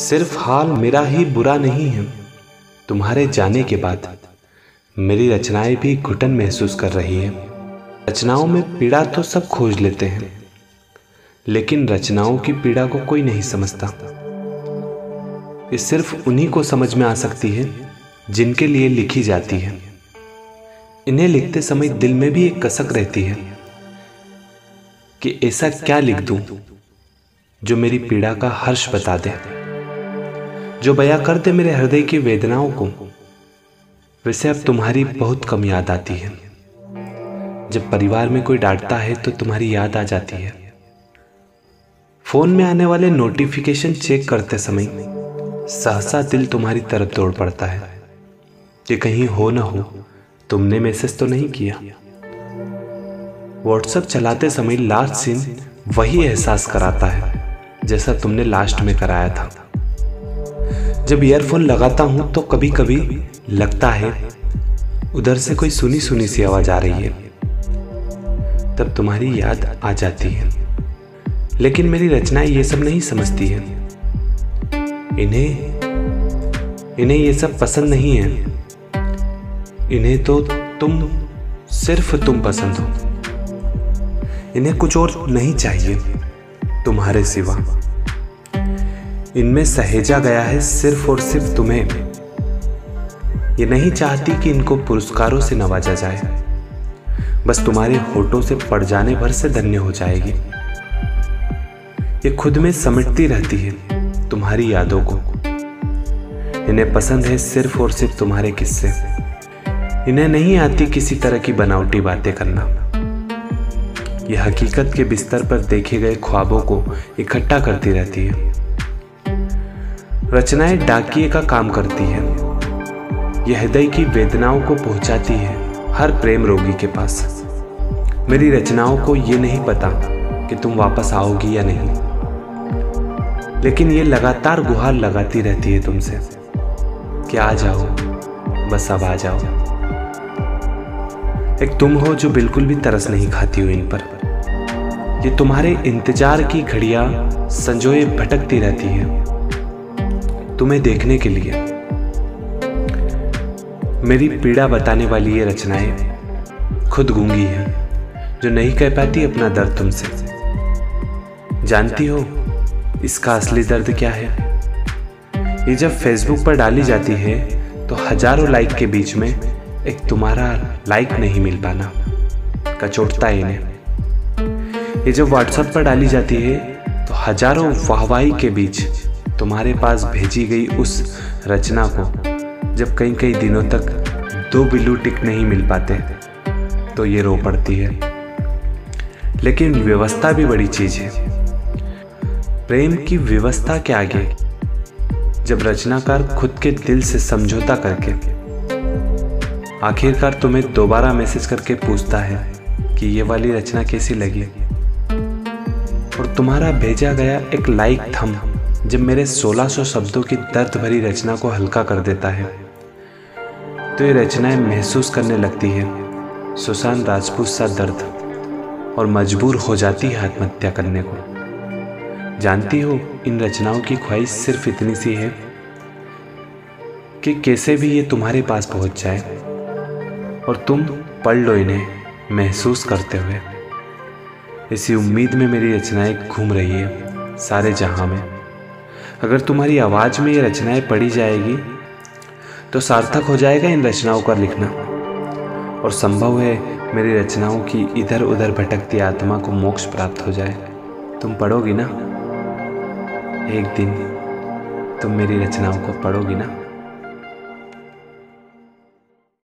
सिर्फ हाल मेरा ही बुरा नहीं है, तुम्हारे जाने के बाद मेरी रचनाएं भी घुटन महसूस कर रही है। रचनाओं में पीड़ा तो सब खोज लेते हैं, लेकिन रचनाओं की पीड़ा को कोई नहीं समझता। ये सिर्फ उन्हीं को समझ में आ सकती है जिनके लिए लिखी जाती है। इन्हें लिखते समय दिल में भी एक कसक रहती है कि ऐसा क्या लिख दूं जो मेरी पीड़ा का हर्ष बता दे, जो बयां कर दे मेरे हृदय की वेदनाओं को। वैसे अब तुम्हारी बहुत कम याद आती है। जब परिवार में कोई डांटता है तो तुम्हारी याद आ जाती है। फोन में आने वाले नोटिफिकेशन चेक करते समय सहसा दिल तुम्हारी तरफ दौड़ पड़ता है कि कहीं हो न हो तुमने मैसेज तो नहीं किया। व्हाट्सएप चलाते समय लास्ट सीन वही एहसास कराता है जैसा तुमने लास्ट में कराया था। जब ईयरफोन लगाता हूं तो कभी कभी लगता है उधर से कोई सुनी सुनी सी आवाज आ रही है। तब तुम्हारी याद आ जाती है, लेकिन मेरी रचनाएं ये सब नहीं समझती है। इन्हें ये सब पसंद नहीं है। इन्हें तो सिर्फ तुम पसंद हो। इन्हें कुछ और नहीं चाहिए तुम्हारे सिवा। इनमें सहेजा गया है सिर्फ और सिर्फ तुम्हें। ये नहीं चाहती कि इनको पुरस्कारों से नवाजा जाए, बस तुम्हारे होठों से पड़ जाने भर से धन्य हो जाएगी। ये खुद में समेटती रहती है तुम्हारी यादों को। इन्हें पसंद है सिर्फ और सिर्फ तुम्हारे किस्से। इन्हें नहीं आती किसी तरह की बनावटी बातें करना। यह हकीकत के बिस्तर पर देखे गए ख्वाबों को इकट्ठा करती रहती है। रचनाएं डाकिये का काम करती है। यह हृदय की वेदनाओं को पहुंचाती है हर प्रेम रोगी के पास। मेरी रचनाओं को ये नहीं पता कि तुम वापस आओगी या नहीं, लेकिन ये लगातार गुहार लगाती रहती है तुमसे कि आ जाओ, बस अब आ जाओ। एक तुम हो जो बिल्कुल भी तरस नहीं खाती हो इन पर। ये तुम्हारे इंतजार की घड़ियां संजोए भटकती रहती है तुम्हें देखने के लिए। मेरी पीड़ा बताने वाली ये रचनाएं खुद गूंगी है, जो नहीं कह पाती अपना दर्द तुमसे। जानती हो इसका असली दर्द क्या है? ये जब फेसबुक पर डाली जाती है तो हजारों लाइक के बीच में एक तुम्हारा लाइक नहीं मिल पाना कचोटता है इन्हें। ये जब व्हाट्सएप पर डाली जाती है तो हजारों वाहवाही के बीच तुम्हारे पास भेजी गई उस रचना को जब कई कई दिनों तक 2 ब्लू टिक नहीं मिल पाते तो ये रो पड़ती है। लेकिन व्यवस्था भी बड़ी चीज है। प्रेम की व्यवस्था के आगे जब रचनाकार खुद के दिल से समझौता करके आखिरकार तुम्हें दोबारा मैसेज करके पूछता है कि ये वाली रचना कैसी लगी, और तुम्हारा भेजा गया एक लाइक थम जब मेरे 1600 शब्दों की दर्द भरी रचना को हल्का कर देता है, तो ये रचनाएं महसूस करने लगती है सुशांत राजपूत सा दर्द और मजबूर हो जाती है आत्महत्या करने को। जानती हो इन रचनाओं की ख्वाहिश सिर्फ इतनी सी है कि कैसे भी ये तुम्हारे पास पहुंच जाए और तुम पढ़ लो इन्हें महसूस करते हुए। इसी उम्मीद में मेरी रचनाएं घूम रही है सारे जहां में। अगर तुम्हारी आवाज में ये रचनाएं पढ़ी जाएगी तो सार्थक हो जाएगा इन रचनाओं का लिखना, और संभव है मेरी रचनाओं की इधर उधर भटकती आत्मा को मोक्ष प्राप्त हो जाए। तुम पढ़ोगी ना? एक दिन तुम मेरी रचनाओं को पढ़ोगी ना?